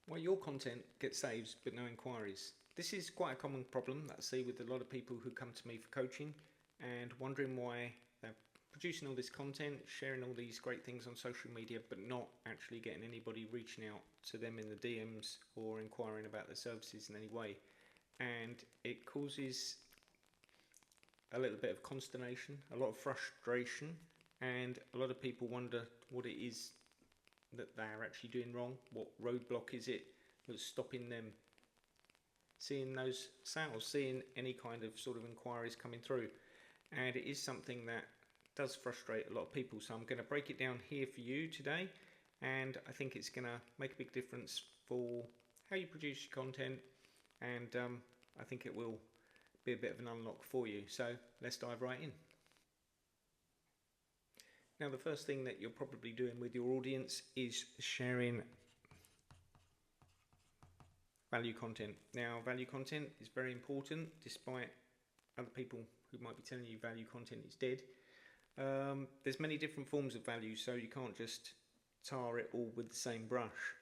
Well, your content gets saves but no inquiries. This is quite a common problem that I see with a lot of people who come to me for coaching and wondering why they're producing all this content, sharing all these great things on social media, but not actually getting anybody reaching out to them in the DMs or inquiring about their services in any way. And it causes a little bit of consternation, a lot of frustration, and a lot of people wonder what it is that they're actually doing wrong. What roadblock is it that's stopping them seeing those sales, seeing any kind of sort of inquiries coming through? And it is something that does frustrate a lot of people. So I'm going to break it down here for you today, and I think it's going to make a big difference for how you produce your content, and I think it will be a bit of an unlock for you. So let's dive right in. Now, the first thing that you're probably doing with your audience is sharing value content. Now, value content is very important, despite other people who might be telling you value content is dead. There's many different forms of value, so you can't just tar it all with the same brush.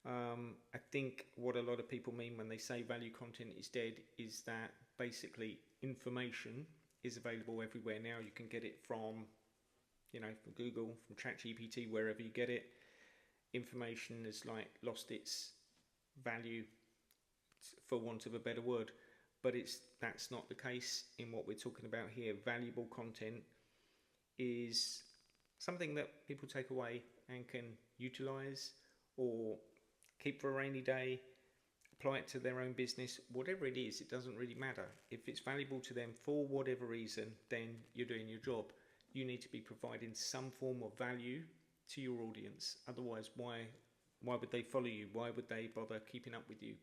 I think what a lot of people mean when they say value content is dead is that basically information is available everywhere now. You can get it from from Google, from ChatGPT, wherever you get it. Information has lost its value, for want of a better word, but that's not the case in what we're talking about here. Valuable content is something that people take away and can utilize or keep for a rainy day, apply it to their own business, whatever it is. It doesn't really matter. If it's valuable to them for whatever reason, then you're doing your job. You need to be providing some form of value to your audience. Otherwise, why would they follow you? Why would they bother keeping up with you?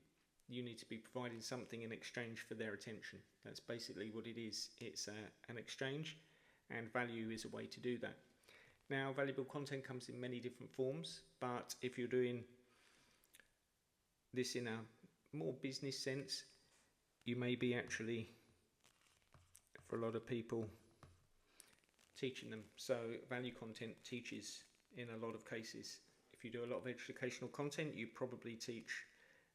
You need to be providing something in exchange for their attention. That's basically what it is. It's an exchange, and value is a way to do that. Now, valuable content comes in many different forms, but if you're doing this in a more business sense, you may be actually, for a lot of people, teaching them. So value content teaches in a lot of cases. If you do a lot of educational content, you probably teach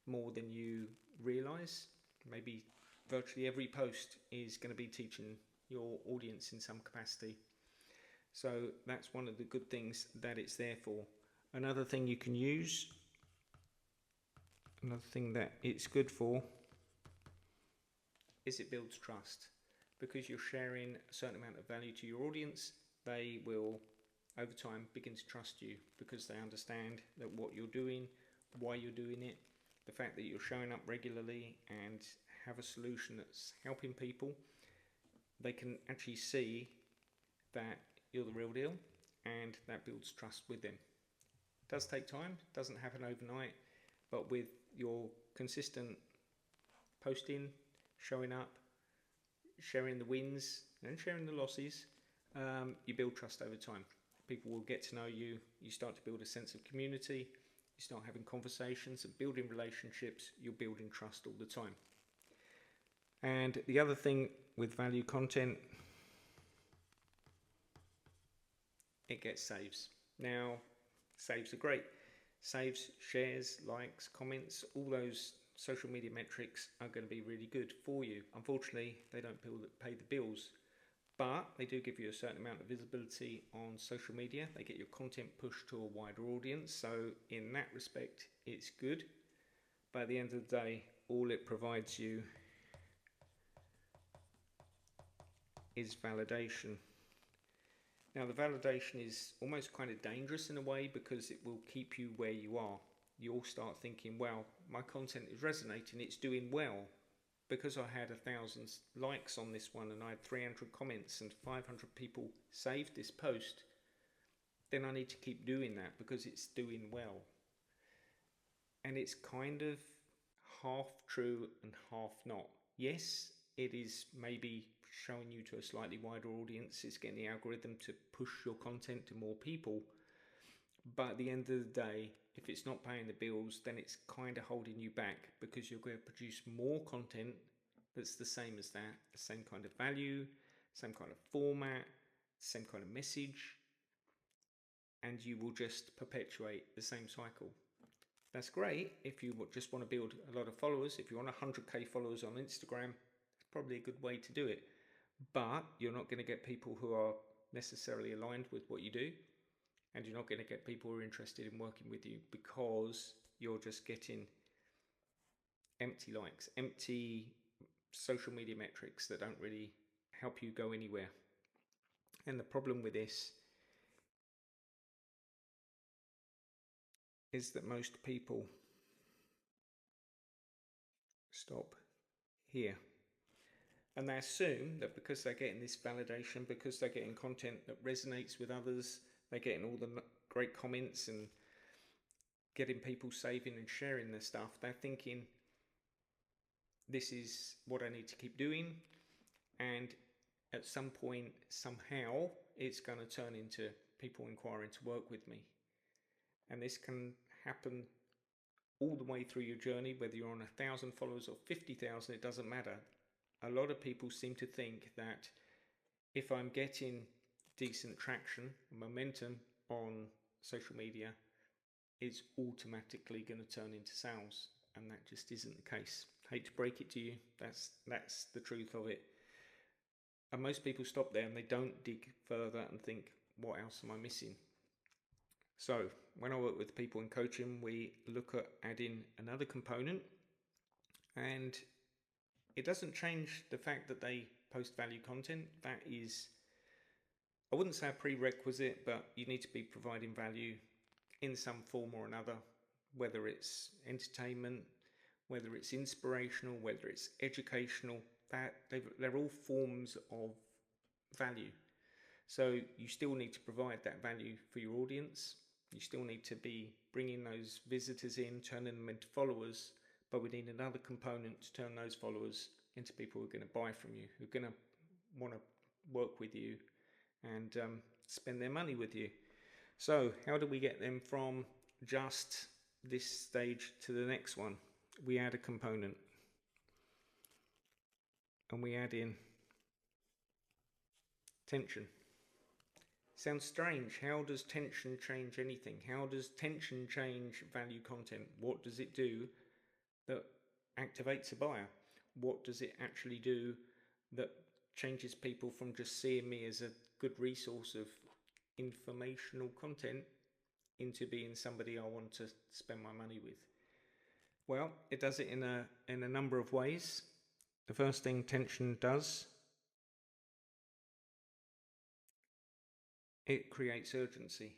more than you realize. Maybe virtually every post is going to be teaching your audience in some capacity. So that's one of the good things that it's there for. Another thing you can use, another thing that it's good for, is it builds trust. Because you're sharing a certain amount of value to your audience, they will over time begin to trust you, because they understand that what you're doing, why you're doing it, the fact that you're showing up regularly and have a solution that's helping people. They can actually see that you're the real deal, and that builds trust with them. It does take time, doesn't happen overnight, but with your consistent posting, showing up, sharing the wins and sharing the losses, you build trust over time. People will get to know you. You start to build a sense of community. You start having conversations and building relationships. You're building trust all the time. And the other thing with value content, it gets saves. Now, saves are great. Saves, shares, likes, comments, all those social media metrics are going to be really good for you. Unfortunately, they don't pay the bills, but they do give you a certain amount of visibility on social media. They get your content pushed to a wider audience. So in that respect, it's good. But at the end of the day, all it provides you is validation. Now, the validation is almost kind of dangerous in a way, because it will keep you where you are. You'll start thinking, well, my content is resonating, it's doing well. Because I had 1,000 likes on this one and I had 300 comments and 500 people saved this post, then I need to keep doing that because it's doing well. And it's kind of half true and half not. Yes, it is maybe showing you to a slightly wider audience. It's getting the algorithm to push your content to more people. But at the end of the day, if it's not paying the bills, then it's kind of holding you back, because you're going to produce more content that's the same as that, the same kind of value, same kind of format, same kind of message, and you will just perpetuate the same cycle. That's great if you just want to build a lot of followers. If you want 100k followers on Instagram, it's probably a good way to do it. But you're not going to get people who are necessarily aligned with what you do, and you're not going to get people who are interested in working with you, because you're just getting empty likes, empty social media metrics that don't really help you go anywhere. And the problem with this is that most people stop here. And they assume that because they're getting this validation, because they're getting content that resonates with others, they're getting all the great comments and getting people saving and sharing their stuff, they're thinking, this is what I need to keep doing. And at some point, somehow, it's going to turn into people inquiring to work with me. And this can happen all the way through your journey, whether you're on 1,000 followers or 50,000, it doesn't matter. A lot of people seem to think that if I'm getting decent traction, momentum on social media, it's automatically going to turn into sales, and that just isn't the case. Hate to break it to you, that's the truth of it. And most people stop there and they don't dig further and think, what else am I missing? So when I work with people in coaching, we look at adding another component, and it doesn't change the fact that they post value content. That is, I wouldn't say a prerequisite, but you need to be providing value in some form or another, whether it's entertainment, whether it's inspirational, whether it's educational. They're all forms of value. So you still need to provide that value for your audience. You still need to be bringing those visitors in, turning them into followers, but we need another component to turn those followers into people who are going to buy from you, who are going to want to work with you and spend their money with you. So how do we get them from just this stage to the next one? We add a component, and we add in tension. Sounds strange. How does tension change anything? How does tension change value content? What does it do that activates a buyer? What does it actually do that changes people from just seeing me as a good resource of informational content into being somebody I want to spend my money with? Well, it does it in a number of ways. The first thing tension does, it creates urgency.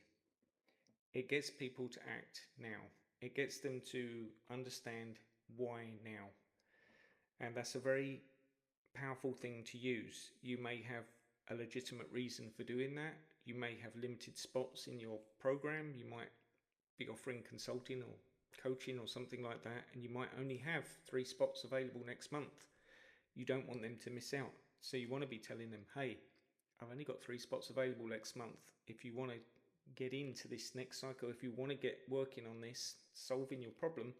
It gets people to act now. It gets them to understand why now. And that's a very powerful thing to use. You may have a legitimate reason for doing that. You may have limited spots in your program. You might be offering consulting or coaching or something like that, and you might only have 3 spots available next month. You don't want them to miss out. So you want to be telling them, hey, I've only got 3 spots available next month. If you want to get into this next cycle, if you want to get working on this, solving your problem,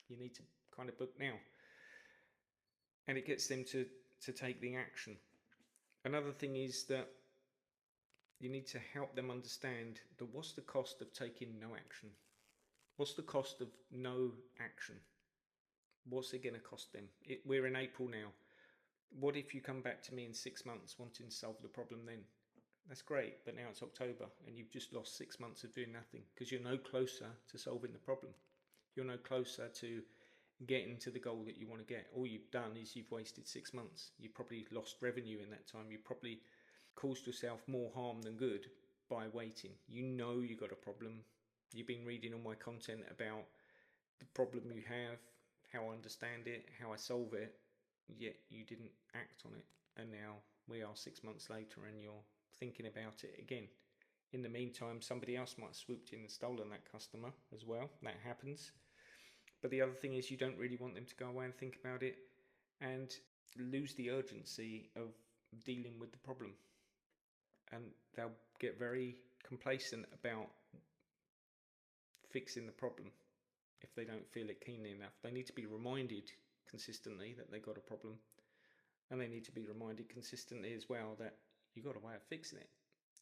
you need to kind of book now. And it gets them to take the action. Another thing is that you need to help them understand that what's the cost of taking no action? What's the cost of no action? What's it going to cost them? We're in April now. What if you come back to me in 6 months wanting to solve the problem then? That's great, but now it's October and you've just lost 6 months of doing nothing, because you're no closer to solving the problem. You're no closer to getting to the goal that you want to get. All you've done is you've wasted 6 months. You probably lost revenue in that time. You probably caused yourself more harm than good by waiting. You know you got a problem. You've been reading all my content about the problem you have, how I understand it, how I solve it, yet you didn't act on it. And now we are 6 months later and you're thinking about it again. In the meantime, somebody else might have swooped in and stolen that customer as well. That happens. But the other thing is, you don't really want them to go away and think about it and lose the urgency of dealing with the problem. And they'll get very complacent about fixing the problem if they don't feel it keenly enough. They need to be reminded consistently that they've got a problem. And they need to be reminded consistently as well that you've got a way of fixing it.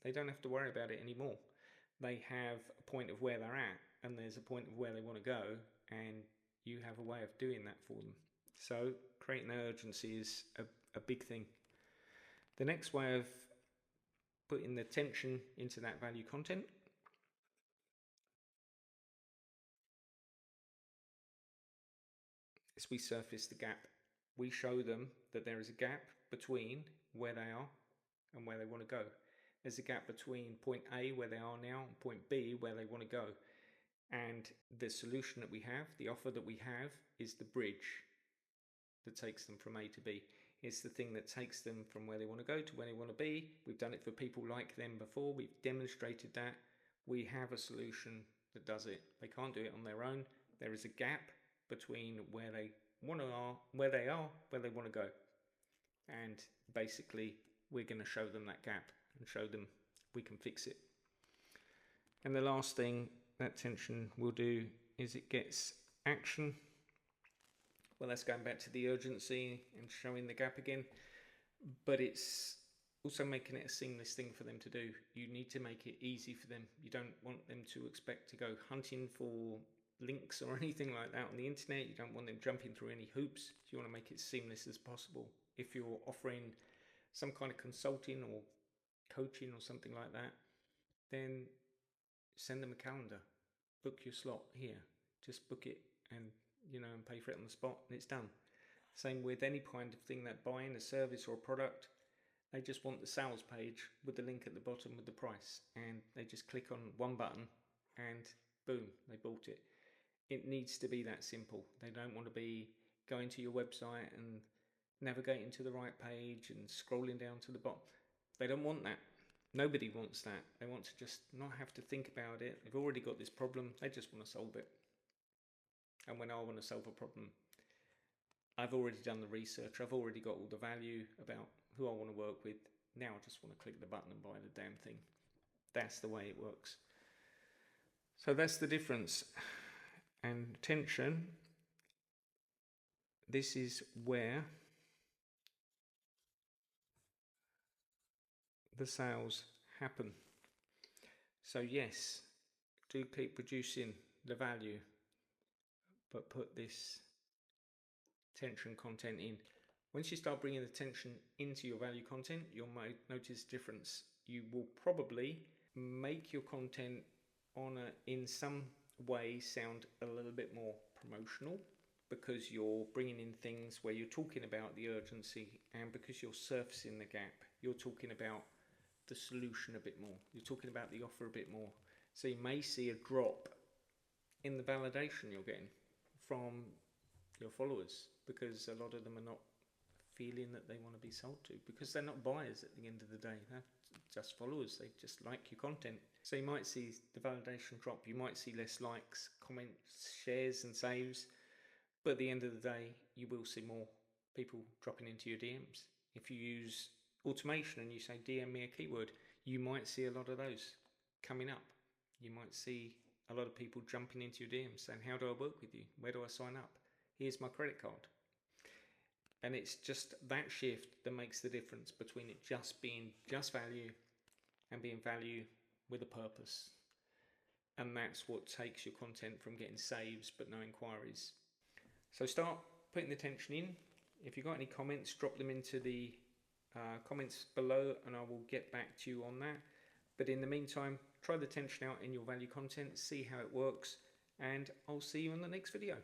They don't have to worry about it anymore. They have a point of where they're at, and there's a point of where they want to go, and you have a way of doing that for them. So creating urgency is a big thing. The next way of putting the attention into that value content is we surface the gap. We show them that there is a gap between where they are and where they want to go. There's a gap between point A, where they are now, and point B, where they want to go. And the solution that we have, the offer that we have, is the bridge that takes them from A to B. It's the thing that takes them from where they want to go to where they want to be. We've done it for people like them before. We've demonstrated that. We have a solution that does it. They can't do it on their own. There is a gap between where they want to are, where they want to go. And basically, we're going to show them that gap and show them we can fix it. And the last thing that tension will do is it gets action. Well, that's going back to the urgency and showing the gap again, but it's also making it a seamless thing for them to do. You need to make it easy for them. You don't want them to expect to go hunting for links or anything like that on the internet. You don't want them jumping through any hoops. You want to make it seamless as possible. If you're offering some kind of consulting or coaching or something like that, then send them a calendar. Book your slot here. Just book it and and pay for it on the spot, and it's done. Same with any kind of thing that buying a service or a product. They just want the sales page with the link at the bottom with the price, and they just click on one button and boom, they bought it. It needs to be that simple. They don't want to be going to your website and navigating to the right page and scrolling down to the bottom. They don't want that. Nobody wants that. They want to just not have to think about it. They've already got this problem. They just want to solve it. And when I want to solve a problem, I've already done the research. I've already got all the value about who I want to work with. Now I just want to click the button and buy the damn thing. That's the way it works. So that's the difference. And tension, this is where the sales happen. So yes, do keep producing the value, but put this tension content in. Once you start bringing the tension into your value content, you'll notice difference. You will probably make your content in some way sound a little bit more promotional, because you're bringing in things where you're talking about the urgency, and because you're surfacing the gap, you're talking about the solution a bit more. You're talking about the offer a bit more. So you may see a drop in the validation you're getting from your followers, because a lot of them are not feeling that they want to be sold to, because they're not buyers at the end of the day. They're just followers. They just like your content. So you might see the validation drop. You might see less likes, comments, shares and saves, but at the end of the day, you will see more people dropping into your DMs. If you use automation and you say DM me a keyword, you might see a lot of those coming up. You might see a lot of people jumping into your DMs saying, how do I work with you? Where do I sign up? Here's my credit card. And it's just that shift that makes the difference between it just being just value and being value with a purpose. And that's what takes your content from getting saves but no inquiries. So start putting the attention in. If you've got any comments, drop them into the comments below and I will get back to you on that. But in the meantime, try the tension out in your value content, see how it works, and I'll see you in the next video.